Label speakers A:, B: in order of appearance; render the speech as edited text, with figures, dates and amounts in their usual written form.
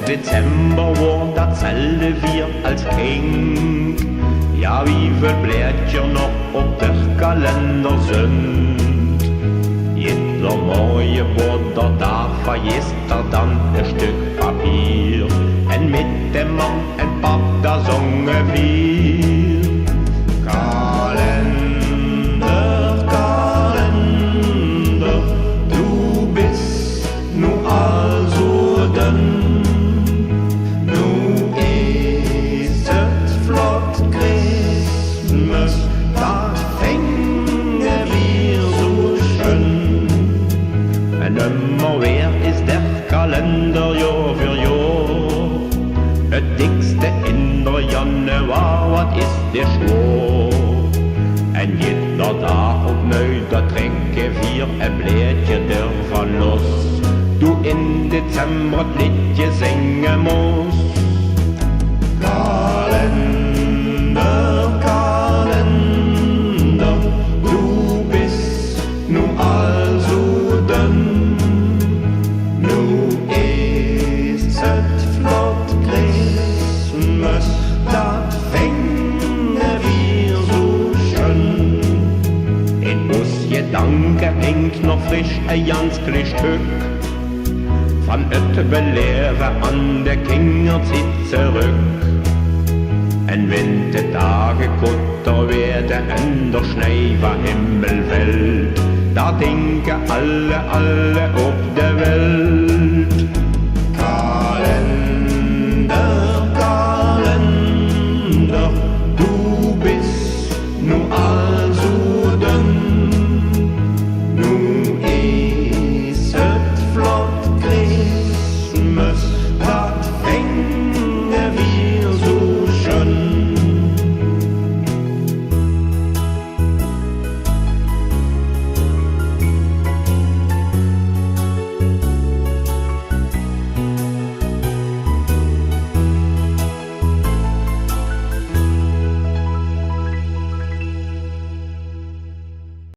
A: December war, da zählte wir als King. Ja, wie viel Blättcher noch auf der Kalender sind. Jeder Morgen wurde da vergisst dann ein Stück Papier. Und mit dem Mann ein Pap, da sangen wir. Kalender, Kalender, du bist nu also denn. Nu ist es flott Christmas, da fängen wir so schön. Und immer wer ist der Kalender Jahr für Jahr. Het dickste in der Januar, wat is der Schwur? En jeder Tag op neu, da trinken wir ein Blättchen davon los. Du in Dezember het Liedje singen musst. Kalender, Kalender, du bist nu also denn. Nu ist het flott Christmas, da fängen wir so schön. In uns Gedanken hängt noch frisch ein ganz kleines Stück van het beleven an der Kinderzeit zurück. En wenn de Tage kutter werden en der Schnee war Himmel fällt, da denken alle auf der Welt.